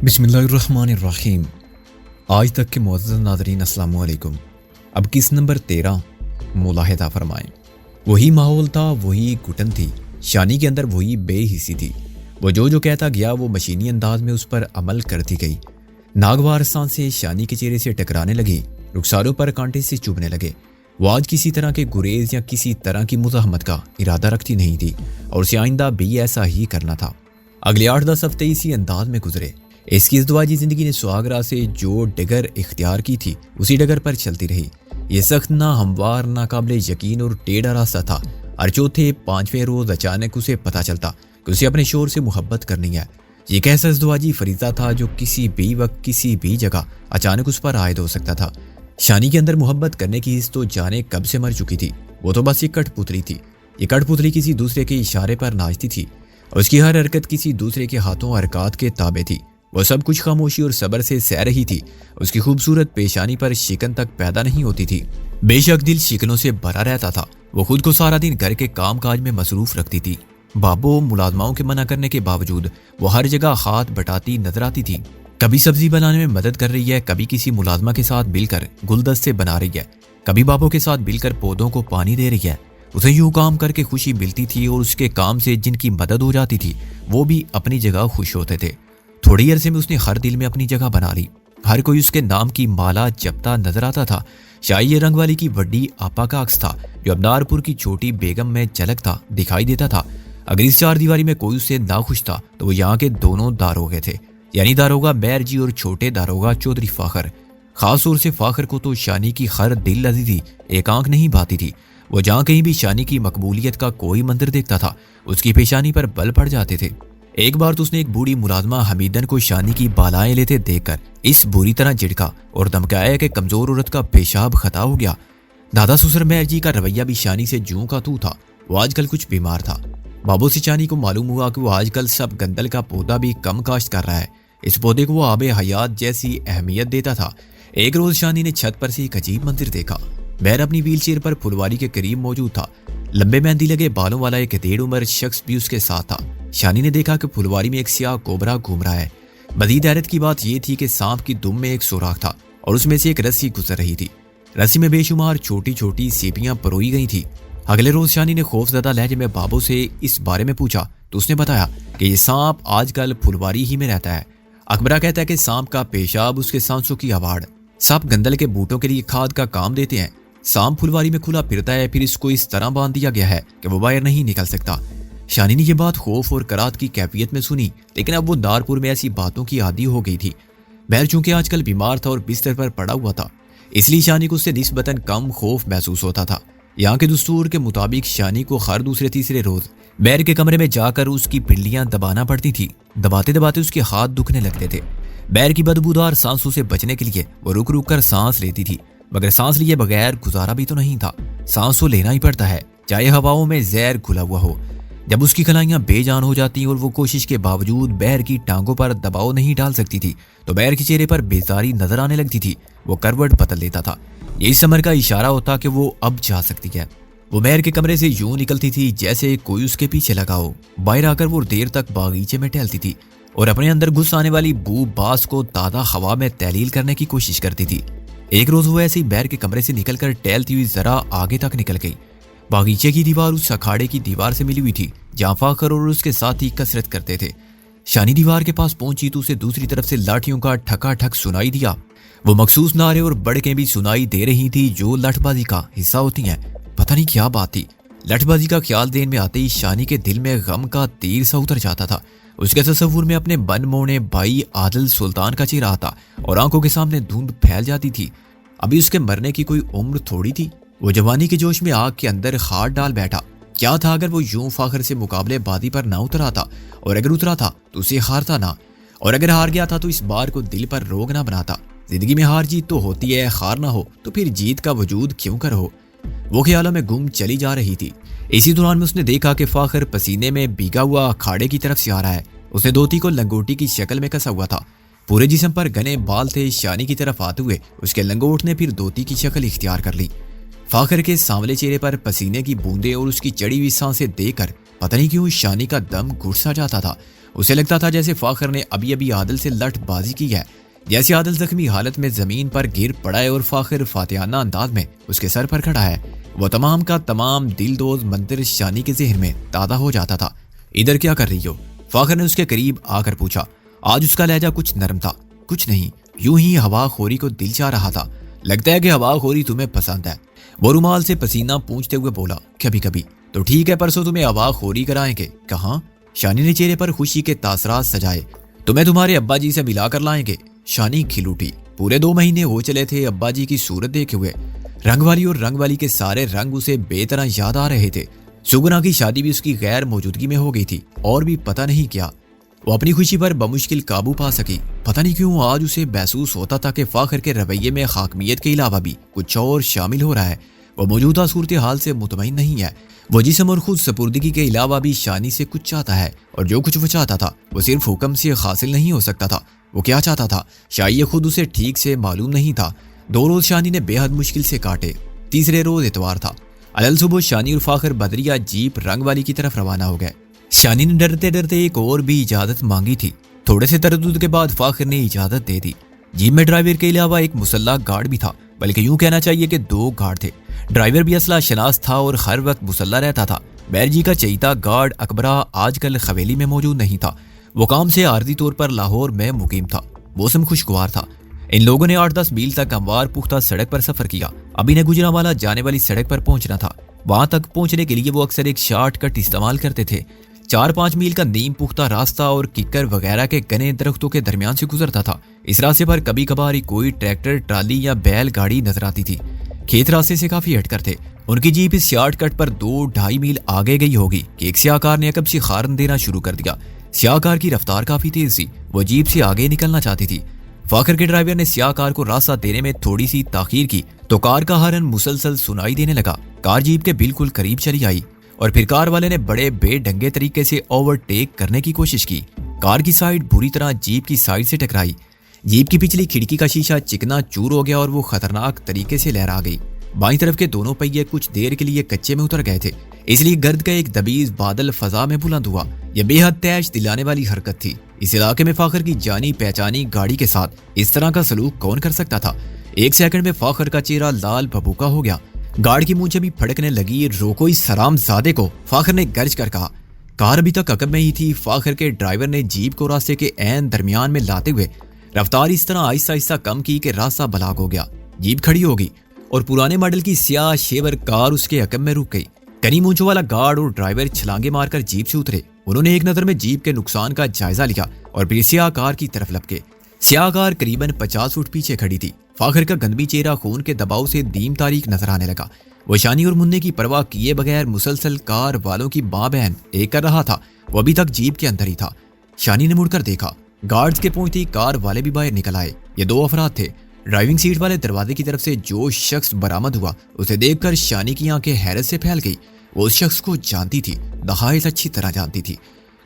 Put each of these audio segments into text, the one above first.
بسم اللہ الرحمن الرحیم۔ آج تک کے معزز ناظرین السلام علیکم۔ اب کس نمبر 13 ملاحظہ فرمائیں۔ وہی ماحول تھا، وہی گھٹن تھی، شانی کے اندر وہی بے حسی تھی۔ وہ جو کہتا گیا وہ مشینی انداز میں اس پر عمل کرتی گئی۔ ناگوار سانسیں شانی کے چہرے سے ٹکرانے لگی، رخساروں پر کانٹے سے چبھنے لگے۔ وہ آج کسی طرح کے گریز یا کسی طرح کی مزاحمت کا ارادہ رکھتی نہیں تھی اور اسے آئندہ بھی ایسا ہی کرنا تھا۔ اگلے 8-10 ہفتے اسی انداز میں گزرے۔ اس کی ازدواجی زندگی نے سہاگرہ سے جو ڈگر اختیار کی تھی اسی ڈگر پر چلتی رہی۔ یہ سخت، نہ ہموار، نہ قابل یقین اور ٹیڑھا راستہ تھا۔ ہر چوتھے 5ویں روز اچانک اسے پتہ چلتا کہ اسے اپنے شوہر سے محبت کرنی ہے۔ یہ ایک ایسا ازدواجی فریضہ تھا جو کسی بھی وقت کسی بھی جگہ اچانک اس پر عائد ہو سکتا تھا۔ شانی کے اندر محبت کرنے کی حس تو جانے کب سے مر چکی تھی۔ وہ تو بس ایک کٹ پتلی تھی۔ یہ کٹ پتلی کسی دوسرے کے اشارے پر ناچتی تھی اور اس کی ہر حرکت کسی دوسرے کے ہاتھوں حرکات کے تابع تھی۔ وہ سب کچھ خاموشی اور صبر سے سہ رہی تھی۔ اس کی خوبصورت پیشانی پر شکن تک پیدا نہیں ہوتی تھی۔ بے شک دل شکنوں سے بھرا رہتا تھا۔ وہ خود کو سارا دن گھر کے کام کاج میں مصروف رکھتی تھی۔ بابو ملازماؤں کے منع کرنے کے باوجود وہ ہر جگہ ہاتھ بٹاتی نظر آتی تھی۔ کبھی سبزی بنانے میں مدد کر رہی ہے، کبھی کسی ملازمہ کے ساتھ مل کر گلدستے بنا رہی ہے، کبھی بابو کے ساتھ مل کر پودوں کو پانی دے رہی ہے۔ اسے یوں کام کر کے خوشی ملتی تھی اور اس کے کام سے جن کی مدد ہو جاتی تھی وہ بھی اپنی جگہ خوش ہوتے تھے۔ تھوڑی عرصے میں اس نے ہر دل میں اپنی جگہ بنا لی۔ ہر کوئی اس کے نام کی مالا جپتا نظر آتا تھا۔ شاہی رنگ والی کی وڈی آپا کا عکس تھا جو ابدار پور کی چھوٹی بیگم میں جھلکتا دکھائی دیتا تھا۔ اگر اس چار دیواری میں کوئی اسے ناخوش تھا تو وہ یہاں کے دونوں داروغے تھے، یعنی داروغہ مہر جی اور چھوٹے داروغہ چودھری فاخر۔ خاص طور سے فاخر کو تو شانی کی ہر دل لذی تھی، ایک آنکھ نہیں بھاتی تھی۔ وہ جہاں کہیں بھی شانی کی مقبولیت کا کوئی منظر دیکھتا تھا اس کی پیشانی پر بل پڑ جاتے تھے۔ ایک بار تو اس نے ایک بوڑھی ملازمہ حمیدن کو شانی کی بالائیں لیتے دیکھ کر اس بری طرح جھڑکا اور دھمکایا کہ کمزور عورت کا پیشاب خطا ہو گیا۔ دادا سسر مہر جی کا رویہ بھی شانی سے جوں کا تو تھا۔ وہ آج کل کچھ بیمار تھا۔ بابو سے شانی کو معلوم ہوا کہ وہ آج کل سب گندل کا پودا بھی کم کاشت کر رہا ہے۔ اس پودے کو وہ آب حیات جیسی اہمیت دیتا تھا۔ ایک روز شانی نے چھت پر سے ایک عجیب منظر دیکھا۔ مہر اپنی ویل چیئر پر پھلواری کے قریب موجود تھا۔ لمبے مہندی لگے بالوں والا ایک 1.5 عمر شخص بھی اس کے ساتھ تھا۔ شانی نے دیکھا کہ پھلواری میں ایک سیاہ کوبرا گھوم رہا ہے۔ مزید حیرت کی بات یہ تھی کہ سانپ کی دم میں ایک سوراخ تھا اور اس میں سے ایک رسی گزر رہی تھی۔ رسی میں بے شمار چھوٹی چھوٹی سیپیاں پروئی گئی تھیں۔ اگلے روز شانی نے خوف زدہ لہجے میں بابو سے اس بارے میں پوچھا تو اس نے بتایا کہ یہ سانپ آج کل پھلواری ہی میں رہتا ہے۔ اکبرہ کہتا ہے کہ سانپ کا پیشاب اس کے سانسوں کی آواڑ۔ سانپ گندل کے بوٹوں کے لیے کھاد کا کام دیتے ہیں۔ سانپ پھلواری میں کھلا پھرتا ہے، پھر اس کو اس طرح باندھ دیا گیا ہے کہ وہ باہر نہیں نکل سکتا۔ شانی نے یہ بات خوف اور کرات کی کیفیت میں سنی، لیکن اب وہ دارپور میں ایسی باتوں کی عادی ہو گئی تھی۔ مہر چونکہ آج کل بیمار تھا اور بستر پر پڑا ہوا تھا، اس لیے شانی کو اس سے نسبتاً کم خوف محسوس ہوتا تھا۔ یہاں کے دستور کے مطابق شانی کو ہر دوسرے تیسرے روز مہر کے کمرے میں جا کر اس کی پنڈلیاں دبانا پڑتی تھی۔ دباتے دباتے اس کے ہاتھ دکھنے لگتے تھے۔ مہر کی بدبودار سانسوں سے بچنے کے لیے وہ رک رک کر سانس لیتی تھی، مگر سانس لیے بغیر گزارا بھی تو نہیں تھا۔ سانس تو لینا ہی پڑتا ہے، چاہے ہواؤں میں زہر گھلا ہوا ہو۔ جب اس کی کلائیاں بے جان ہو جاتی اور وہ کوشش کے باوجود مہر کی ٹانگوں پر دباؤ نہیں ڈال سکتی تھی تو مہر کے چہرے پر بیزاری نظر آنے لگتی تھی۔ وہ کروٹ بدل لیتا تھا۔ یہ اس امر کا اشارہ ہوتا کہ وہ اب جا سکتی ہے۔ وہ مہر کے کمرے سے یوں نکلتی تھی جیسے کوئی اس کے پیچھے لگا ہو۔ باہر آ کر وہ دیر تک باغیچے میں ٹہلتی تھی اور اپنے اندر گھس آنے والی بو باس کو تازہ ہوا میں تحلیل کرنے کی کوشش کرتی تھی۔ ایک روز وہ ایسے ہی مہر کے کمرے سے نکل کر ٹہلتی ہوئی ذرا آگے تک نکل گئی۔ باغیچے کی دیوار اس اکھاڑے کی دیوار سے ملی ہوئی تھی جہاں فاخر اور اس کے ساتھی کسرت کرتے تھے۔ شانی دیوار کے پاس پہنچی تو اسے دوسری طرف سے لاٹھیوں کا ٹھکا ٹھک سنائی دیا۔ وہ مخصوص نعرے اور بڑکیں بھی سنائی دے رہی تھی جو لٹھ بازی کا حصہ ہوتی ہیں۔ پتہ نہیں کیا بات تھی، لٹھ بازی کا خیال دین میں آتے ہی شانی کے دل میں غم کا تیر سا اتر جاتا تھا۔ اس کے تصور میں اپنے بن مونے بھائی عادل سلطان کا چہرہ آتا اور آنکھوں کے سامنے دھند پھیل جاتی تھی۔ ابھی اس کے مرنے کی کوئی عمر تھوڑی تھی۔ وہ جوانی کے جوش میں آگ کے اندر ہاتھ ڈال بیٹھا۔ کیا تھا اگر وہ یوں فاخر سے مقابلے بازی پر نہ اترا تھا، اور اگر اترا تھا تو اسے ہارتا نہ، اور اگر ہار گیا تھا تو اس بار کو دل پر روگ نہ بناتا۔ زندگی میں ہار جیت تو ہوتی ہے، ہار نہ ہو تو پھر جیت کا وجود کیوں کر ہو۔ وہ خیالوں میں گم چلی جا رہی تھی۔ اسی دوران میں اس نے دیکھا کہ فاخر پسینے میں بھیگا ہوا اکھاڑے کی طرف سے آ رہا ہے۔ اس نے دھوتی کو لنگوٹی کی شکل میں کسا ہوا تھا، پورے جسم پر گھنے بال تھے۔ شانی کی طرف آتے ہوئے اس کے لنگوٹ نے پھر دھوتی کی شکل اختیار کر لی۔ فاخر کے سانولے چہرے پر پسینے کی بوندیں اور اس کی چڑی ہوئی سانسیں دیکھ کر پتہ نہیں کیوں شانی کا دم گھٹ سا جاتا تھا۔ اسے لگتا تھا جیسے فاخر نے ابھی ابھی عادل سے لٹ بازی کی ہے، جیسے عادل زخمی حالت میں زمین پر گر پڑا ہے اور فاخر فاتحانہ انداز میں اس کے سر پر کھڑا ہے۔ وہ تمام کا تمام دل دوز منظر شانی کے ذہن میں تازہ ہو جاتا تھا۔ ادھر کیا کر رہی ہو؟ فاخر نے اس کے قریب آ کر پوچھا۔ آج اس کا لہجہ کچھ نرم تھا۔ کچھ نہیں، یوں ہی ہوا خوری کو دل چاہ رہا تھا۔ لگتا ہے کہ ہوا خوری تمہیں پسند ہے۔ وہ رومال سے پسینہ پونچھتے ہوئے بولا۔ کبھی کبھی تو ٹھیک ہے، پرسوں تمہیں ہوا خوری کرائیں گے۔ کہاں؟ شانی نے چہرے پر خوشی کے تاثرات سجائے۔ تمہیں تمہارے ابا جی سے ملا کر لائیں گے۔ شانی کھل اٹھی۔ پورے 2 مہینے ہو چلے تھے ابا جی کی صورت دیکھے ہوئے۔ رنگ والی اور رنگ والی کے سارے رنگ اسے بے طرح یاد آ رہے تھے۔ سگنا کی شادی بھی اس کی غیر موجودگی میں ہو گئی تھی، اور بھی پتہ نہیں کیا۔ وہ اپنی خوشی پر بمشکل قابو پا سکی۔ پتہ نہیں کیوں آج اسے محسوس ہوتا تھا کہ فاخر کے رویے میں حاکمیت کے علاوہ بھی کچھ اور شامل ہو رہا ہے۔ وہ موجودہ صورتحال سے مطمئن نہیں ہے۔ وہ جسم اور خود سپردگی کے علاوہ بھی شانی سے کچھ چاہتا ہے، اور جو کچھ وہ چاہتا تھا وہ صرف حکم سے حاصل نہیں ہو سکتا تھا۔ وہ کیا چاہتا تھا شاید یہ خود اسے ٹھیک سے معلوم نہیں تھا۔ 2 روز شانی نے بے حد مشکل سے کاٹے۔ تیسرے روز اتوار تھا۔ علل صبح شانی اور فاخر بدریہ جیپ رنگ والی کی طرف روانہ ہو گئے۔ شانی نے ڈرتے ڈرتے ایک اور بھی اجازت مانگی تھی۔ تھوڑے سے تردد کے بعد فاخر نے اجازت دے دی۔ جیپ میں ڈرائیور کے علاوہ ایک مسلح گارڈ بھی تھا، بلکہ یوں کہنا چاہیے کہ 2 گارڈ تھے۔ ڈرائیور بھی اسلحہ شناس تھا اور ہر وقت مسلح رہتا تھا۔ بیر جی کا چہیتا گارڈ اکبرہ آج کل حویلی میں موجود نہیں تھا۔ وہ کام سے عارضی طور پر لاہور میں مقیم تھا۔ موسم خوشگوار تھا۔ ان لوگوں نے 8-10 میل تک ہموار پختہ سڑک پر سفر کیا۔ ابھی نے گجرانوالہ جانے والی سڑک پر پہنچنا تھا۔ وہاں تک پہنچنے کے لیے وہ اکثر ایک شارٹ کٹ استعمال کرتے تھے۔ 4-5 میل کا نیم پختہ راستہ اور ککر وغیرہ کے گھنے درختوں کے درمیان سے گزرتا تھا۔ اس راستے پر کبھی کبھار کوئی ٹریکٹر، ٹرالی یا بیل گاڑی نظر آتی تھی۔ کھیت راستے سے کافی ہٹ کر تھے۔ ان کی جیپ اس شارٹ کٹ پر 2-2.5 میل آگے گئی ہوگی کہ ایک سیاہ کار نے عقب سے ہارن دینا شروع کر دیا۔ سیاہ کار کی رفتار کافی تیز تھی۔ وہ جیپ سے آگے نکلنا چاہتی تھی۔ فاخر کے ڈرائیور نے سیاہ کار کو راستہ دینے میں تھوڑی سی تاخیر کی تو کار کا ہارن مسلسل سنائی دینے لگا۔ کار جیپ کے بالکل قریب چلی آئی اور پھر کار والے نے بڑے بے ڈھنگے طریقے سے اوورٹیک کرنے کی کوشش کی۔ کار کی سائیڈ بری طرح جیپ کی سائیڈ سے ٹکرائی۔ جیپ کی پچھلی کھڑکی کا شیشہ چکنا چور ہو گیا اور وہ خطرناک طریقے سے لہرا گئی۔ بائیں طرف کے دونوں پہیے کچھ دیر کے لیے کچے میں اتر گئے تھے، اس لیے گرد کا ایک دبیز بادل فضا میں بلند ہوا۔ یہ بے حد تیش دلانے والی حرکت تھی۔ اس علاقے میں فاخر کی جانی پہچانی گاڑی کے ساتھ اس طرح کا سلوک کون کر سکتا تھا؟ ایک سیکنڈ میں فاخر کا چہرہ لال بھبوکا ہو گیا۔ گاڑی کی مونچھیں بھی پھڑکنے لگی۔ روکو اس حرام زادے کو، فاخر نے گرج کر کہا۔ کار ابھی تک عقب میں ہی تھی۔ فاخر کے ڈرائیور نے جیپ کو راستے کے عین درمیان میں لاتے ہوئے رفتار اس طرح آہستہ آہستہ کم کی کہ راستہ بلاک ہو گیا۔ جیپ کھڑی ہوگی اور پرانے ماڈل کی سیاہ شیور کار اس کے عقب میں رک گئی۔ کنی مونچھوں والا گارڈ اور ڈرائیور چھلانگے مار کر جیپ سے اترے۔ انہوں نے ایک نظر میں جیپ کے نقصان کا جائزہ لیا اور پھر سیاہ کار کی طرف لپکے۔ سیاہ کار قریباً 50 فٹ پیچھے کھڑی تھی۔ فاخر کا گندمی چہرہ خون کے دباؤ سے دیم تاریک نظر آنے لگا۔ وہ شانی اور مننے کی پرواہ کیے بغیر مسلسل کار والوں کی ماں بہن ایک کر رہا تھا۔ وہ ابھی تک جیپ کے اندر ہی تھا۔ شانی نے مڑ کر دیکھا۔ گارڈز کے پہنچتے ہی کار والے بھی باہر نکل آئے۔ یہ 2 افراد تھے۔ ڈرائیونگ سیٹ والے دروازے کی طرف سے جو شخص برآمد ہوا اسے دیکھ کر شانی کی آنکھیں حیرت سے پھیل گئی۔ وہ اس شخص کو جانتی تھی، نہایت اچھی طرح جانتی تھی۔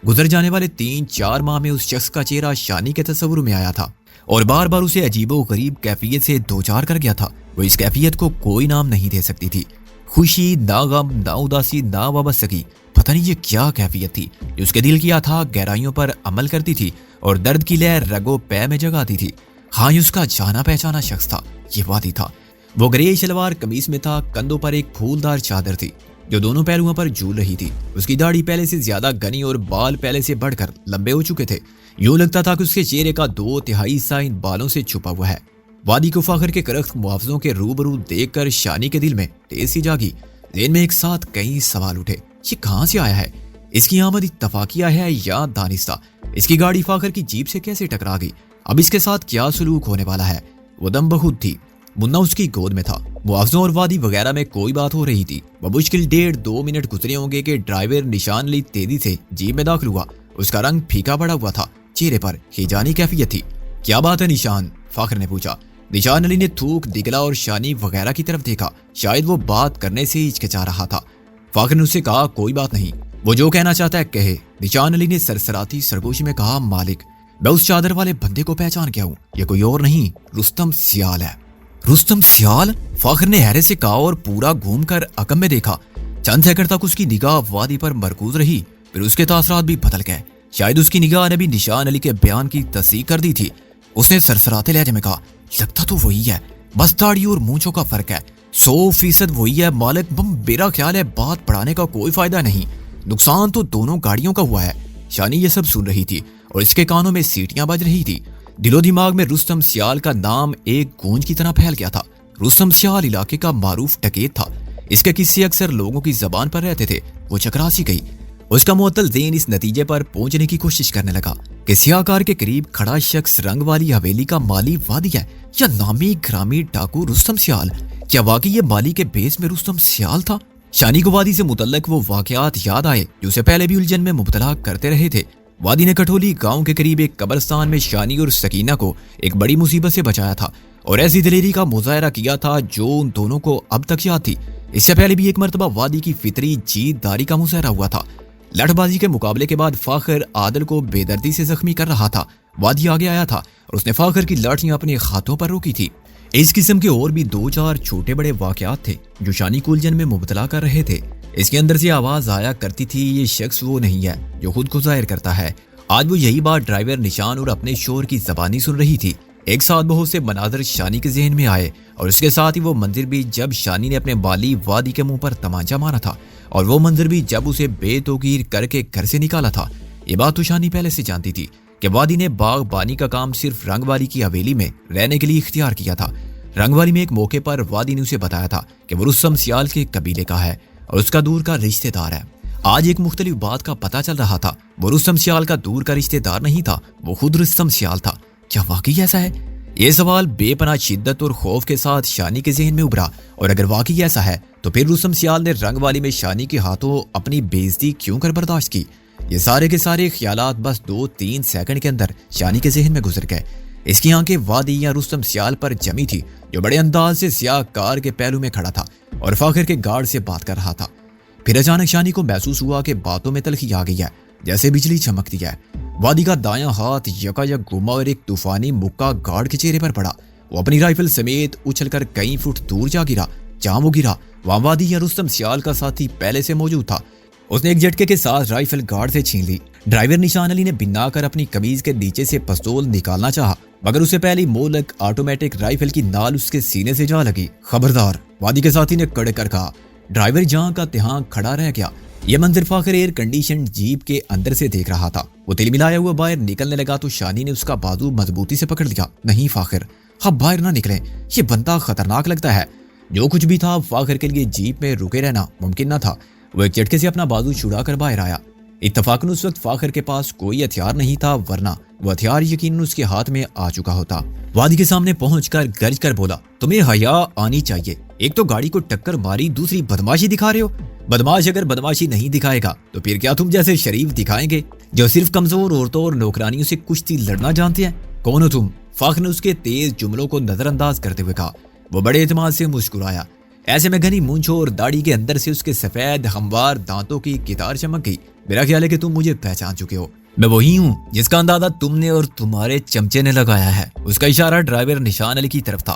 گزر جانے والے 3-4 ماہ میں اس شخص کا چہرہ شانی کے تصور میں آیا تھا اور بار بار اسے عجیب و غریب کیفیت سے دوچار کر گیا تھا۔ وہ اس کیفیت کو کوئی نام نہیں دے سکتی تھی۔ خوشی، نہ غم، نہ اداسی، نہ وابستگی۔ پتہ نہیں یہ کیا کیفیت تھی جو اس کے دل کی اتھاہ گہرائیوں پر عمل کرتی تھی اور درد کی لہر رگو پے میں جگاتی تھی۔ ہاں، یہ اس کا جانا پہچانا شخص تھا۔ یہ وادی تھا۔ وہ گرے شلوار قمیص میں تھا۔ کندھوں پر ایک پھولدار چادر تھی جو دونوں پہلوؤں پر جھول رہی تھی۔ اس کی داڑھی پہلے سے زیادہ گھنی اور بال پہلے سے بڑھ کر لمبے ہو چکے تھے۔ یوں لگتا تھا کہ اس کے چہرے کا 2/3 حصہ ان بالوں سے چھپا ہوا ہے۔ وادی کو فاخر کے کرخت محافظوں کے روبرو دیکھ کر شانی کے دل میں تیز سی جاگی۔ ذہن میں ایک ساتھ کئی سوال اٹھے۔ یہ کہاں سے آیا ہے؟ اس کی آمد اتفاقیہ ہے یا دانستہ؟ اس کی گاڑی فاخر کی جیپ سے کیسے ٹکرا گئی؟ اب اس کے ساتھ کیا سلوک ہونے والا ہے؟ وہ دم بخود تھی۔ منا اس کی گود میں تھا۔ محافظوں اور وادی وغیرہ میں کوئی بات ہو رہی تھی۔ وہ مشکل 1.5-2 منٹ گزرے ہوں گے کہ ڈرائیور نشان لی تیزی سے جیپ میں داخل ہوا۔ اس کا رنگ پھیکا پڑا ہوا تھا، چہرے پر ہیجانی کیفیت تھی۔ کیا بات ہے نشان؟ فاخر نے پوچھا۔ نشان علی نے تھوک، دگلا اور شانی وغیرہ کی طرف دیکھا۔ شاید وہ بات کرنے سے ہچکچا رہا تھا۔ فاخر نے اس سے کہا، کوئی بات نہیں، وہ جو کہنا چاہتا ہے کہے۔ نشان علی نے سرسراتی سرگوشی میں کہا، مالک، میں اس چادر والے بندے کو پہچان گیا ہوں۔ یہ کوئی اور نہیں، رستم سیال ہے۔ رستم سیال؟ فاخر نے حیرت سے کہا اور پورا گھوم کر عقب میں دیکھا۔ چند سیکنڈ تک اس کی نگاہ وادی پر مرکوز رہی، پھر اس کے تاثرات بھی بدل گئے۔ شاید اس کی نگاہ نے بھی نشان علی کے بیان کی تصدیق کر دی تھی۔ اس نے سرسراتے لہجے میں کہا، لگتا تو وہی ہے، بس داڑھی اور مونچھوں کا فرق ہے، 100% وہی ہے مالک، میرا خیال ہے بات پڑھانے کا کوئی فائدہ نہیں، نقصان تو دونوں گاڑیوں کا ہوا ہے۔ شانی یہ سب سن رہی تھی اور اس کے کانوں میں سیٹیاں بج رہی تھی۔ دل و دماغ میں رستم سیال کا نام ایک گونج کی طرح پھیل گیا تھا۔ رستم سیال علاقے کا معروف ڈکیت تھا، اس کے قصے اکثر لوگوں کی زبان پر رہتے تھے۔ وہ چکرا سی گئی۔ اس کا معطل ذہن اس نتیجے پر پہنچنے کی کوشش کرنے لگا کہ سیاہ کار کے قریب کھڑا شخص رنگ والی حویلی کا مالی وادی ہے یا نامی گرامی ڈاکو رستم سیال؟ کیا واقعی یہ مالی کے بیس میں رستم سیال تھا؟ شانی کو وادی سے متعلق وہ واقعات یاد آئے جو اسے پہلے بھی الجھن میں مبتلا کرتے رہے تھے۔ وادی نے کٹھولی گاؤں کے قریب ایک قبرستان میں شانی اور سکینہ کو ایک بڑی مصیبت سے بچایا تھا اور ایسی دلیری کا مظاہرہ کیا تھا جو ان دونوں کو اب تک یاد تھی۔ اس سے پہلے بھی ایک مرتبہ وادی کی فطری جیت داری کا مظاہرہ ہوا تھا۔ لٹھ بازی کے مقابلے کے بعد فاخر عادل کو بے دردی سے زخمی کر رہا تھا۔ وادی آگے آیا تھا اور اس نے فاخر کی لاٹھیاں اپنے ہاتھوں پر روکی تھی۔ اس قسم کے اور بھی 2-4 چھوٹے بڑے واقعات تھے جو شانی کو الجھن میں مبتلا کر رہے تھے۔ اس کے اندر سے آواز آیا کرتی تھی، یہ شخص وہ نہیں ہے جو خود کو ظاہر کرتا ہے۔ آج وہ یہی بات ڈرائیور نشان اور اپنے شور کی زبانی سن رہی تھی۔ ایک ساتھ بہت سے مناظر شانی کے ذہن میں آئے اور اس کے ساتھ ہی وہ منظر بھی جب شانی نے اپنے بالی وادی کے منہ پر تمانچہ مارا تھا، اور وہ منظر بھی جب اسے بے توقیر کر کے گھر سے نکالا تھا۔ یہ بات تو شانی پہلے سے جانتی تھی کہ وادی نے باغ بانی کا کام صرف رنگ والی کی حویلی میں رہنے کے لیے اختیار کیا تھا۔ رنگ والی میں ایک موقع پر وادی نے اسے بتایا تھا کہ وہ رستم سیال کے قبیلے کا ہے اور اس کا دور کا رشتہ دار ہے۔ آج ایک مختلف بات کا پتہ چل رہا تھا، وہ رستم سیال کا دور کا رشتہ دار نہیں تھا، وہ خود رستم سیال تھا۔ کیا واقعی ایسا ہے؟ یہ سوال بے پناہ شدت اور خوف کے ساتھ شانی کے ذہن میں ابھرا، اور اگر واقعی ایسا ہے تو پھر رستم سیال نے رنگ والی میں شانی کے ہاتھوں اپنی بےعزتی کیوں کر برداشت کی؟ یہ سارے کے سارے خیالات بس 2-3 سیکنڈ کے اندر شانی کے ذہن میں گزر گئے۔ اس کی آنکھیں وادی یا رستم سیال پر جمی تھی جو بڑے انداز سے سیاہ کار کے پہلو میں کھڑا تھا اور فاخر کے گارڈ سے بات کر رہا تھا۔ پھر اچانک شانی کو محسوس ہوا کہ باتوں میں تلخی آ گئی ہے، جیسے بجلی چمکتی ہے۔ وادی کا دایاں ہاتھ یکایک گھوما اور ایک طوفانی مکہ گارڈ کے چہرے پر پڑا۔ وہ اپنی رائفل سمیت اچھل کر کئی فٹ دور جا گرا۔ جہاں وہ گرا وہاں وادی یا رستم سیال کا ساتھی پہلے سے موجود تھا۔ اس نے ایک جھٹکے کے ساتھ رائفل گارڈ سے چھین لی۔ ڈرائیور نشان علی نے بنا کر اپنی قمیض کے نیچے سے پستول نکالنا چاہا، مگر اسے پہلی مولک آٹومیٹک رائفل کی نال اس کے سینے سے جا لگی۔ خبردار، وادی کے ساتھی نے کڑ کر کہا۔ ڈرائیور جہاں کا تہاں کھڑا رہ گیا۔ یہ منظر فاخر ایئر کنڈیشن جیپ کے اندر سے دیکھ رہا تھا۔ وہ تل ملایا ہوا باہر نکلنے لگا تو شانی نے اس کا بازو مضبوطی سے پکڑ لیا۔ نہیں فاخر، اب باہر نہ نکلیں، یہ بندہ خطرناک لگتا ہے۔ جو کچھ بھی تھا فاخر کے لیے جیپ میں رکے رہنا ممکن نہ تھا۔ وہ ایک جھٹکے سے اپنا بازو چھڑا کر باہر آیا۔ اتفاقاً اس وقت فاخر کے پاس کوئی ہتھیار نہیں تھا، ورنہ وہ ہتھیار یقیناً اس کے ہاتھ میں آ چکا ہوتا۔ وادی کے سامنے پہنچ کر گرج کر بولا، تمہیں حیا آنی چاہیے، ایک تو گاڑی کو ٹکر ماری، دوسری بدماشی دکھا رہے ہو۔ بدماش اگر بدماشی نہیں دکھائے گا تو پھر کیا تم جیسے شریف دکھائیں گے جو صرف کمزور عورتوں اور نوکرانیوں سے کشتی لڑنا جانتے ہیں؟ کون ہو تم؟ فاخر نے اس کے تیز جملوں کو نظر انداز کرتے ہوئے کہا۔ وہ بڑے اعتماد سے مسکرایا۔ ایسے میں گھنی مونچھوں اور داڑھی کے اندر سے اس کے سفید ہموار دانتوں کی قطار چمک گئی۔ میرا خیال ہے کہ تم مجھے پہچان چکے ہو، میں وہی ہوں جس کا اندازہ تم نے اور تمہارے چمچے نے لگایا ہے۔ اس کا اشارہ ڈرائیور نشان علی کی طرف تھا۔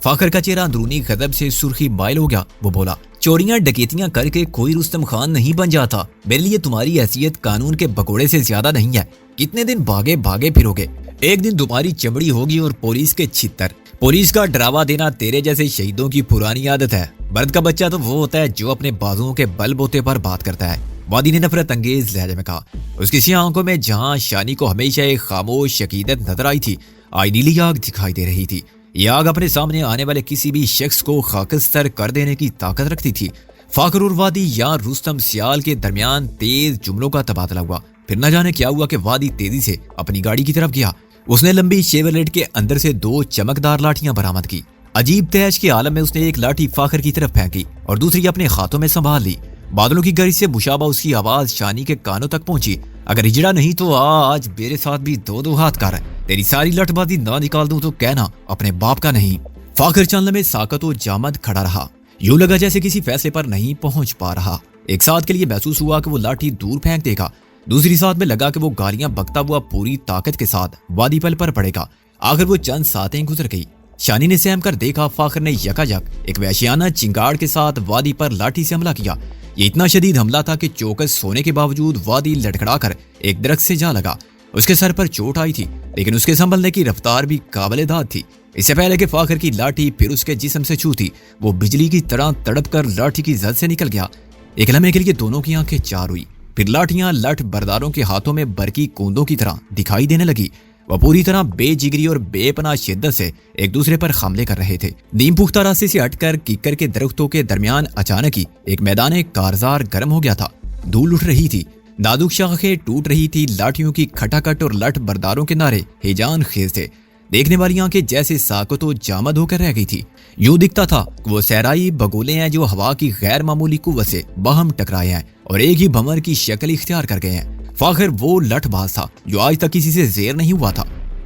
فاخر کا چہرہ اندرونی غضب سے سرخی مائل ہو گیا۔ وہ بولا، چوریاں ڈکیتیاں کر کے کوئی رستم خان نہیں بن جاتا۔ میرے لیے تمہاری حیثیت قانون کے بکوڑے سے زیادہ نہیں ہے۔ کتنے دن بھاگے بھاگے پھرو گے؟ ایک دن تمہاری چمڑی ہوگی اور پولیس کے چھتر۔ پولیس کا ڈراوا دینا تیرے جیسے شہیدوں کی پرانی عادت ہے۔ مرد کا بچہ تو وہ ہوتا ہے جو اپنے بازوؤں کے بل بوتے پر بات کرتا ہے، وادی نے نفرت انگیز لہجے میں کہا۔ اس کی سیاہ آنکھوں میں جہاں شانی کو ہمیشہ ایک خاموش عقیدت نظر آئی تھی، آج نیلی آگ دکھائی دے رہی تھی۔ یہ آگ اپنے سامنے آنے والے کسی بھی شخص کو خاکستر کر دینے کی طاقت رکھتی تھی۔ فاخر اور وادی یا رستم سیال کے درمیان تیز جملوں کا تبادلہ ہوا۔ پھر نہ جانے کیا ہوا کہ وادی تیزی سے اپنی گاڑی کی طرف گیا۔ اس نے لمبی شیورلیٹ کے اندر سے 2 چمکدار لاٹھیاں برآمد کی۔ عجیب تیش کے عالم میں اس نے ایک لاٹھی فاخر کی طرف پھینکی اور دوسری اپنے ہاتھوں میں سنبھال لی۔ بادلوں کی گرج سے مشابہ اس کی آواز شانی کے کانوں تک پہنچی۔ اگر ہجڑا نہیں تو آج میرے ساتھ بھی 2 ہاتھ کر، تیری ساری لٹ بازی نہ نکال دوں تو کہنا اپنے باپ کا نہیں۔ فاخر چند لمحے ساکت و جامد کھڑا رہا، یوں لگا جیسے کسی فیصلے پر نہیں پہنچ پا رہا۔ ایک ساتھ کے لیے محسوس ہوا کہ وہ لاٹھی دور پھینک دے گا، دوسری ساتھ میں لگا کہ وہ گالیاں بکتا ہوا پوری طاقت کے ساتھ وادی پل پر پڑے گا۔ آخر وہ چند ساتیں گزر گئی۔ شانی نے سہم کر دیکھا، فاخر نے یکا یک ایک وحشیانہ چنگاڑ کے ساتھ وادی پر لاٹھی سے حملہ کیا۔ یہ اتنا شدید حملہ تھا کہ چوکس ہونے کے باوجود وادی لڑکھڑا کر ایک درخت سے جا لگا۔ اس کے سر پر چوٹ آئی تھی، لیکن اس کے سنبھلنے کی رفتار بھی قابل داد تھی۔ اس سے پہلے کہ فاخر کی لاٹھی پھر اس کے جسم سے چھوتی، وہ بجلی کی طرح تڑپ کر لاٹھی کی زد سے نکل گیا۔ ایک لمحے کے لیے دونوں کی آنکھیں چار ہوئی، پھر لاٹھیاں لٹھ برداروں کے ہاتھوں میں برقی کوندوں کی طرح دکھائی دینے لگی۔ وہ پوری طرح بے جگری اور بے پناہ شدت سے ایک دوسرے پر حملے کر رہے تھے۔ نیم پختہ راستے سے ہٹ کر ککر کے درختوں کے درمیان اچانک ہی ایک میدان کارزار گرم ہو گیا تھا۔ دھول اٹھ رہی تھی، نازک شاخیں ٹوٹ رہی تھی، لاٹھیوں کی کھٹاکھٹ اور لٹھ برداروں کے نعرے ہیجان خیز تھے۔ دیکھنے والی آنکھیں جیسے ساکت و جامد ہو کر رہ گئی تھی۔ یوں دکھتا تھا کہ وہ صحرائی بگولے ہیں جو ہوا کی غیر معمولی قوت سے باہم ٹکرائے ہیں اور ایک ہی بھنور کی شکل اختیار کر گئے ہیں۔ فاخر وہ لٹھ باز تھا جو آج تک کسی سے زیر نہیں ہوا تھا۔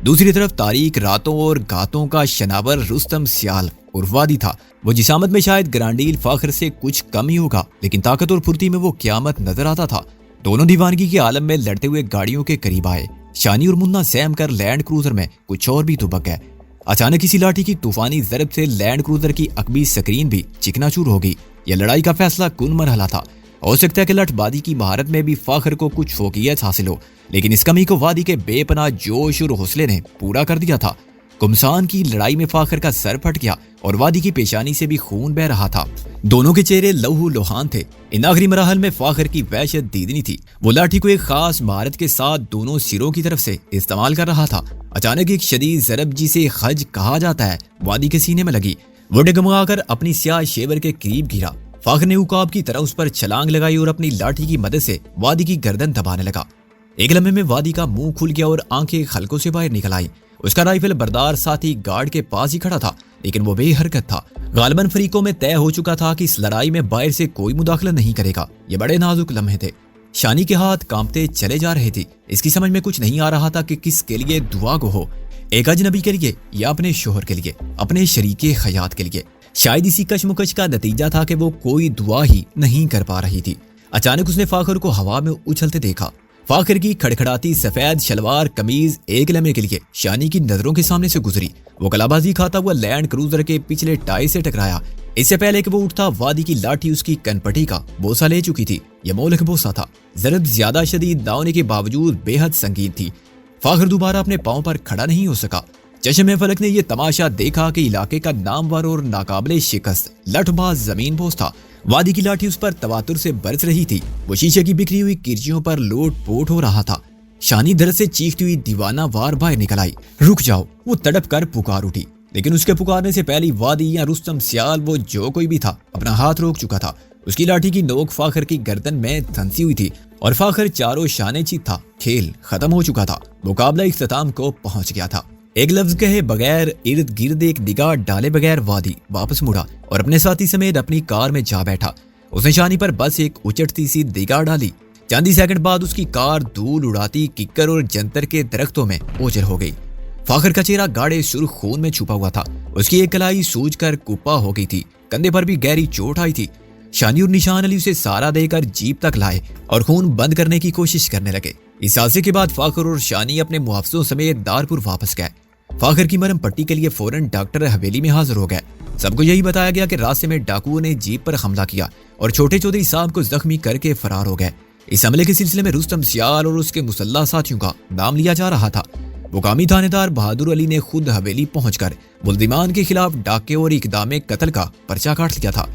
دوسری طرف تاریک راتوں اور گھاتوں کا شناور رستم سیال اور وادی تھا۔ وہ جسامت میں شاید گرانڈیل فاخر سے کچھ کم ہی ہوگا، لیکن طاقت اور پھرتی میں وہ قیامت نظر آتا تھا۔ دونوں دیوانگی کے عالم میں لڑتے ہوئے گاڑیوں کے قریب آئے۔ شانی اور منا سہم کر لینڈ کروزر میں کچھ اور بھی دبک گئے۔ اچانک کسی لاٹھی کی طوفانی ضرب سے لینڈ کروزر کی عقبی سکرین بھی چکنا چور ہو گئی۔ یہ لڑائی کا فیصلہ کن مرحلہ تھا۔ ہو سکتا ہے کہ لٹھ بازی کی مہارت میں بھی فاخر کو کچھ فوقیت حاصل ہو، لیکن اس کمی کو وادی کے بے پناہ جوش اور حوصلے نے پورا کر دیا تھا۔ کمسان کی لڑائی میں فاخر کا سر پھٹ گیا اور وادی کی پیشانی سے بھی خون بہ رہا تھا۔ دونوں کے چہرے لہو لوہان تھے۔ ان آخری مراحل میں فاخر کی وحشت دیدنی تھی۔ وہ لاٹھی کو ایک خاص مہارت کے ساتھ دونوں سروں کی طرف سے استعمال کر رہا تھا۔ اچانک ایک شدید ضرب جسے خج کہا جاتا ہے وادی کے سینے میں لگی۔ وہ ڈگمگا کر اپنی سیاہ شیور کے قریب گرا۔ فاخر نے عقاب کی طرح اس پر چھلانگ لگائی اور اپنی لاٹھی کی مدد سے وادی کی گردن دبانے لگا۔ ایک لمحے میں وادی کا منہ کھل گیا اور آنکھیں خلقوں سے باہر نکل آئی۔ اس کا رائفل بردار ساتھی گارڈ کے پاس ہی کھڑا تھا، لیکن وہ بے حرکت تھا۔ غالباً فریقوں میں طے ہو چکا تھا کہ اس لڑائی میں باہر سے کوئی مداخلت نہیں کرے گا۔ یہ بڑے نازک لمحے تھے۔ شانی کے ہاتھ کانپتے چلے جا رہے تھے۔ اس کی سمجھ میں کچھ نہیں آ رہا تھا کہ کس کے لیے دعا گو ہو، ایک اجنبی کے لیے یا اپنے شوہر کے لیے، اپنے شریک حیات کے لیے۔ شاید اسی کشمکش کا نتیجہ تھا کہ وہ کوئی دعا ہی نہیں کر پا رہی تھی۔ اچانک اس نے فاخر کو ہوا میں اچھلتے دیکھا۔ فاخر کی کھڑکھڑاتی سفید شلوار قمیض ایک لمحے کے لیے شانی کی نظروں کے سامنے سے گزری۔ وہ کلابازی کھاتا ہوا لینڈ کروزر کے پچھلے ٹائر سے ٹکرایا۔ اس سے پہلے کہ وہ اٹھتا، وادی کی لاٹھی اس کی کنپٹی کا بوسہ لے چکی تھی۔ یہ مولک بوسہ تھا۔ ضرب زیادہ شدید نہ ہونے کے باوجود بے حد سنگین تھی۔ فاخر دوبارہ اپنے پاؤں پر کھڑا نہیں ہو سکا۔ چشم فلک نے یہ تماشا دیکھا کہ علاقے کا نامور اور ناقابل شکست لٹھ باز زمین بوس تھا۔ وادی کی لاٹھی اس پر تواتر سے برس رہی تھی۔ وہ شیشے کی بکھری ہوئی کرچیوں پر لوٹ پوٹ ہو رہا تھا۔ شانی درد سے چیختی ہوئی دیوانہ وار باہر نکل آئی۔ رک جاؤ! وہ تڑپ کر پکار اٹھی، لیکن اس کے پکارنے سے پہلی وادی یا رستم سیال، وہ جو کوئی بھی تھا، اپنا ہاتھ روک چکا تھا۔ اس کی لاٹھی کی نوک فاخر کی گردن میں دھنسی ہوئی تھی اور فاخر چاروں شانے چیت تھا۔ کھیل ختم ہو چکا تھا۔ مقابلہ اختتام کو پہنچ گیا تھا۔ ایک لفظ کہے بغیر، ارد گرد ایک نگاہ ڈالے بغیر وادی واپس مڑا اور اپنے ساتھی سمیت اپنی کار میں جا بیٹھا۔ اس نے شانی پر بس ایک اچٹتی سی نگاہ ڈالی۔ چند ہی سیکنڈ بعد اس کی کار دھول اڑاتی ککر اور جنتر کے درختوں میں اوجھل ہو گئی۔ فاخر کا چہرہ گاڑھے سرخ خون میں چھپا ہوا تھا۔ اس کی ایک کلائی سوج کر کپا ہو گئی تھی۔ کندھے پر بھی گہری چوٹ آئی تھی۔ شانی اور نشان علی اسے سہارا دے کر جیپ تک لائے اور خون بند کرنے کی کوشش کرنے لگے۔ اس حادثے کے بعد فاخر اور شانی اپنے محافظوں سمیت دارپور واپس گئے۔ فاخر کی مرہم پٹی کے لیے فوراً ڈاکٹر حویلی میں حاضر ہو گئے۔ سب کو یہی بتایا گیا کہ راستے میں ڈاکوؤں نے جیپ پر حملہ کیا اور چھوٹے چودھری صاحب کو زخمی کر کے فرار ہو گئے۔ اس حملے کے سلسلے میں رستم سیال اور اس کے مسلح ساتھیوں کا نام لیا جا رہا تھا۔ مقامی تھانے دار بہادر علی نے خود حویلی پہنچ کر ملزمان کے خلاف ڈاکے اور اقدام قتل کا پرچہ کاٹ لیا تھا۔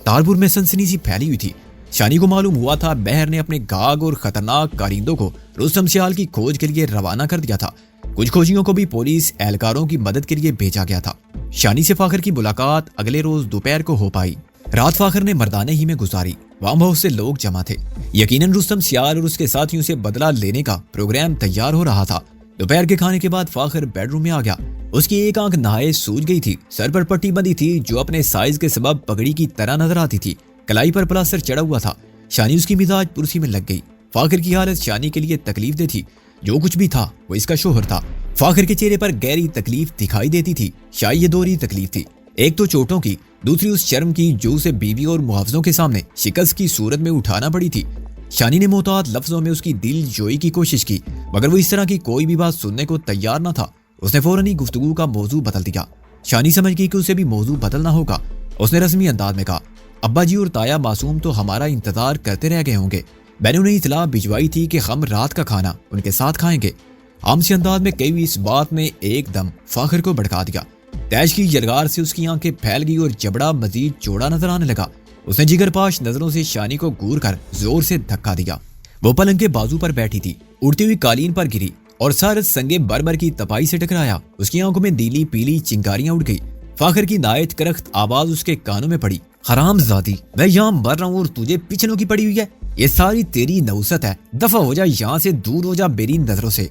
تارپور میں سنسنی سی پھیلی ہوئی تھی۔ شانی کو معلوم ہوا تھا بہر نے اپنے گاگ اور خطرناک کارندوں کو رستم سیال کی کھوج کے لیے روانہ کر دیا تھا۔ کچھ کھوجیوں کو بھی پولیس اہلکاروں کی مدد کے لیے بھیجا گیا تھا۔ شانی سے فاخر کی ملاقات اگلے روز دوپہر کو ہو پائی۔ رات فاخر نے مردانے ہی میں گزاری۔ وہاں بہت سے لوگ جمع تھے۔ یقیناً رستم سیال اور اس کے ساتھیوں سے بدلہ لینے کا پروگرام تیار ہو رہا تھا۔ دوپہر کے کھانے کے بعد فاخر بیڈ روم میں آ گیا۔ اس کی ایک آنکھ نہائے سوج گئی تھی۔ سر پر پٹی بندھی تھی جو اپنے سائز کے سبب پگڑی کی طرح نظر آتی تھی۔ کلائی پر پلاسٹر چڑھا ہوا تھا۔ شانی اس کی مزاج پرسی میں لگ گئی۔ فاخر کی حالت شانی کے لیے تکلیف دہ تھی۔ جو کچھ بھی تھا وہ اس کا شوہر تھا۔ فاخر کے چہرے پر گہری تکلیف دکھائی دیتی تھی۔ شاید یہ دوہری تکلیف تھی، ایک تو چوٹوں کی، دوسری اس شرم کی جو اسے بیوی اور محافظوں کے سامنے شکست کی صورت میں اٹھانا پڑی تھی۔ شانی نے محتاط لفظوں میں اس کی دل جوئی کی کوشش کی، مگر وہ اس طرح کی کوئی بھی بات سننے کو تیار نہ تھا۔ اس نے فوراً ہی گفتگو کا موضوع بدل دیا۔ شانی سمجھ گئی کہ اسے بھی موضوع بدلنا ہوگا۔ اس نے رسمی انداز میں کہا، ابا جی اور تایا معصوم تو ہمارا انتظار کرتے رہ گئے ہوں گے. میں نے انہیں اطلاع بھجوائی تھی کہ ہم رات کا کھانا ان کے ساتھ کھائیں گے. عام سے انداز میں کئی اس بات نے ایک دم فاخر کو بھڑکا دیا. تیش کی جلگار سے اس کی آنکھیں پھیل گئی اور جبڑا مزید چوڑا نظر آنے لگا. اس نے جگر پاش نظروں سے شانی کو گور کر زور سے دھکا دیا. وہ پلنگ کے بازو پر بیٹھی تھی, اڑتی ہوئی قالین پر گری اور سر سنگے بربر کی تپائی سے ٹکرایا. اس کی آنکھوں میں نیلی پیلی چنگاریاں اڑ گئی. فاخر کی نہایت کرخت آواز اس کے کانوں میں پڑی. حرام زادی, میں یہاں مر رہا ہوں اور تجھے پیچھنوں کی پڑی ہوئی ہے. یہ ساری تیری نوست ہے. دفع ہو جا یہاں سے, دور ہو جا میری نظروں سے.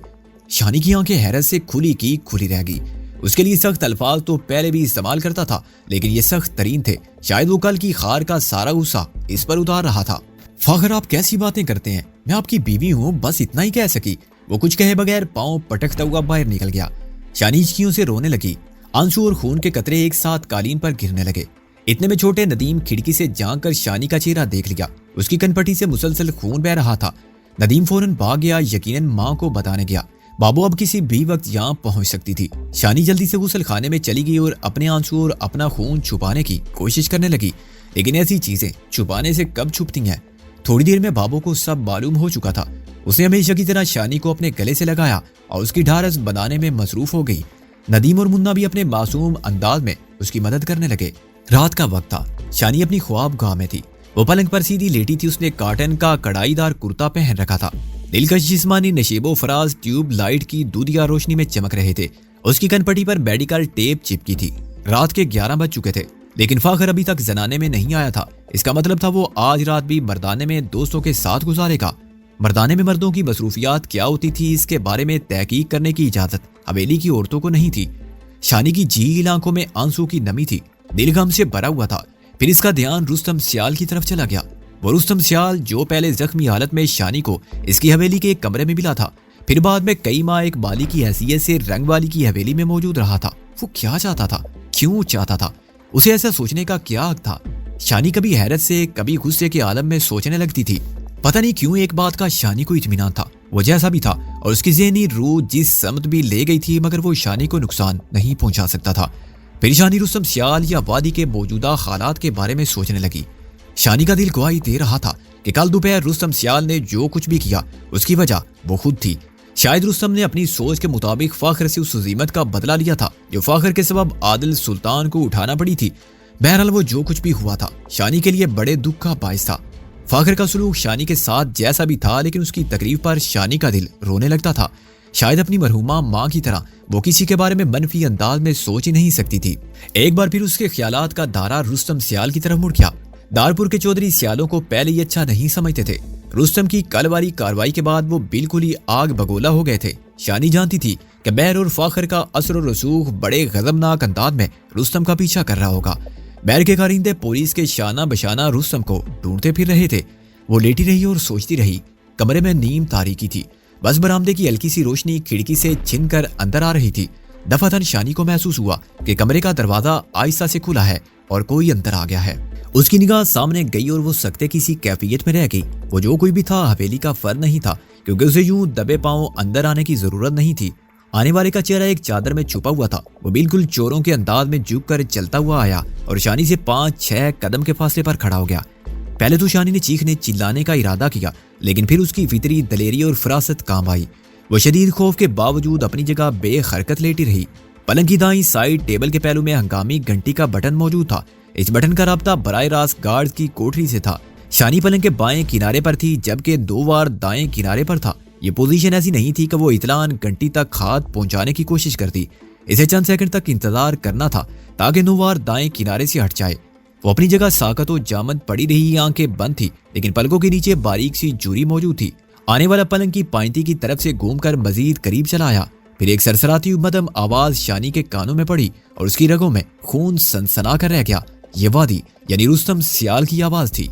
شانی کی آنکھیں حیرت سے کھلی رہ گئی. اس کے لیے سخت الفاظ تو پہلے بھی استعمال کرتا تھا, لیکن یہ سخت ترین تھے. شاید وہ کل کی خار کا سارا غصہ اس پر اتار رہا تھا. فاخر, آپ کیسی باتیں کرتے ہیں؟ میں آپ کی بیوی ہوں, بس اتنا ہی کہہ سکی. وہ کچھ کہے بغیر پاؤں پٹکتا ہوا باہر نکل گیا. شانی ہچکیوں سے رونے لگی. آنسو اور خون کے قطرے ایک ساتھ قالین پر گرنے لگے. اتنے میں چھوٹے ندیم کھڑکی سے جھانک کر شانی کا چہرہ دیکھ لیا. اس کی کنپٹی سے مسلسل خون بہ رہا تھا. ندیم فوراً بھاگ گیا, یقیناً ماں کو بتانے گیا. بابو اب کسی بھی وقت یہاں پہنچ سکتی تھی. شانی جلدی سے غسل خانے میں چلی گئی اور اپنے آنسو اور اپنا خون چھپانے کی کوشش کرنے لگی. لیکن ایسی چیزیں چھپانے سے کب چھپتی ہیں؟ تھوڑی دیر میں بابو کو سب معلوم ہو چکا تھا. اس نے ہمیشہ کی طرح شانی کو اپنے گلے سے لگایا اور اس کی ڈھارس بنانے میں مصروف ہو گئی. ندیم اور منا بھی اپنے معصوم انداز میں اس کی مدد کرنے لگے. رات کا وقت تھا. شانی اپنی خواب گاہ میں تھی. وہ پلنگ پر سیدھی لیٹی تھی. اس نے کاٹن کا کڑائی دار کرتا پہن رکھا تھا. دلکش جسمانی نشیب و فراز ٹیوب لائٹ کی دودھیا روشنی میں چمک رہے تھے. اس کی کنپٹی پر میڈیکل ٹیپ چپکی تھی. رات کے 11 بج چکے تھے, لیکن فاخر ابھی تک زنانے میں نہیں آیا تھا. اس کا مطلب تھا وہ آج رات بھی مردانے میں دوستوں کے ساتھ گزارے گا. مردانے میں مردوں کی مصروفیات کیا ہوتی تھی, اس کے بارے میں تحقیق کرنے کی اجازت حویلی کی عورتوں کو نہیں تھی. شانی کی جھیل آنکھوں میں آنسو کی نمی تھی. دل غم سے بھرا ہوا تھا. پھر اس کا دھیان رستم سیال کی طرف چلا گیا. وہ رستم سیال جو پہلے زخمی حالت میں شانی کو اس کی حویلی کے ایک کمرے میں ملا تھا, پھر بعد میں کئی ماہ ایک بالی کی حیثیت سے رنگ والی کی حویلی میں موجود رہا تھا. وہ کیا چاہتا تھا؟ کیوں چاہتا تھا؟ اسے ایسا سوچنے کا کیا حق تھا؟ شانی کبھی حیرت سے کبھی غصے کے عالم میں سوچنے لگتی تھی. پتہ نہیں کیوں ایک بات کا شانی کو اطمینان تھا. وہ جیسا بھی تھا اور اس کی ذہنی روح جس سمت بھی لے گئی تھی, مگر وہ شانی کو نقصان نہیں پہنچا سکتا تھا. پھر شانی رستم سیال یا وادی کے موجودہ حالات کے بارے میں سوچنے لگی. شانی کا دل گواہی دے رہا تھا کہ کل دوپہر رستم سیال نے جو کچھ بھی کیا اس کی وجہ وہ خود تھی. شاید رستم نے اپنی سوچ کے مطابق فاخر سے اس عزیمت کا بدلہ لیا تھا جو فاخر کے سبب عادل سلطان کو اٹھانا پڑی تھی. بہرحال وہ جو کچھ بھی ہوا تھا شانی کے لیے بڑے دکھ کا باعث تھا. فاخر کا سلوک شانی کے ساتھ جیسا بھی تھا, لیکن اس کی تکلیف پر شانی کا دل رونے لگتا تھا. شاید اپنی مرحومہ ماں کی طرح وہ کسی کے بارے میں منفی انداز میں سوچ ہی نہیں سکتی تھی. ایک بار پھر اس کے خیالات کا دائرہ رستم سیال کی طرف مڑ گیا. دارپور کے چودھری سیالوں کو پہلے ہی اچھا نہیں سمجھتے تھے. رستم کی کل والی کاروائی کے بعد وہ بالکل ہی آگ بگولا ہو گئے تھے. شانی جانتی تھی کہ بہر اور فاخر کا اثر و رسوخ بڑے غضبناک انداز میں رستم کا پیچھا کر رہا ہوگا. بہر کے کارندے پولیس کے شانہ بشانہ رستم کو ڈھونڈتے پھر رہے تھے. وہ لیٹی رہی اور سوچتی رہی. کمرے میں نیم تاریکی تھی. بس برآمدے کی ہلکی سی روشنی کھڑکی سے چھن کر اندر آ رہی تھی. دفعتاً شانی کو محسوس ہوا کہ کمرے کا دروازہ آہستہ سے کھلا ہے اور کوئی اندر آ گیا ہے. اس کی نگاہ سامنے گئی اور وہ سکتے کسی کیفیت میں رہ گئی. وہ جو کوئی بھی تھا حویلی کا فرد نہیں تھا, کیونکہ اسے یوں دبے پاؤں اندر آنے کی ضرورت نہیں تھی. آنے والے کا چہرہ ایک چادر میں چھپا ہوا تھا. وہ بالکل چوروں کے انداز میں جھک کر چلتا ہوا آیا اور شانی سے 5-6 قدم کے فاصلے پر کھڑا ہو گیا. پہلے تو شانی نے چیخنے چلانے کا ارادہ کیا, لیکن پھر اس کی فطری دلیری اور فراست کام آئی. وہ شدید خوف کے باوجود اپنی جگہ بے حرکت لیٹی رہی. پلنگ کی دائیں سائڈ ٹیبل کے پہلو میں ہنگامی گھنٹی کا بٹن موجود تھا. اس بٹن کا رابطہ براہ راست گارڈ کی کوٹری سے تھا. شانی پلنگ کے بائیں کنارے پر تھی جبکہ 2 وار دائیں کنارے پر تھا. یہ پوزیشن ایسی نہیں تھی کہ وہ اطلاع گھنٹی تک ہاتھ پہنچانے کی کوشش کرتی. اسے چند سیکنڈ تک انتظار کرنا تھا تاکہ 9 وار دائیں کنارے سے ہٹ جائے. وہ اپنی جگہ ساکت و جامد پڑی رہی. آنکھیں بند تھی, لیکن پلکوں کے نیچے باریک سی جوری موجود تھی. آنے والا پلنگ کی پائنتی کی طرف سے گھوم کر مزید قریب چلا آیا. پھر ایک سرسراتی مدم آواز شانی کے کانوں میں پڑی اور اس کی رگوں میں خون سنسنا کر رہ گیا. یہ وادی یعنی رستم سیال کی آواز تھی.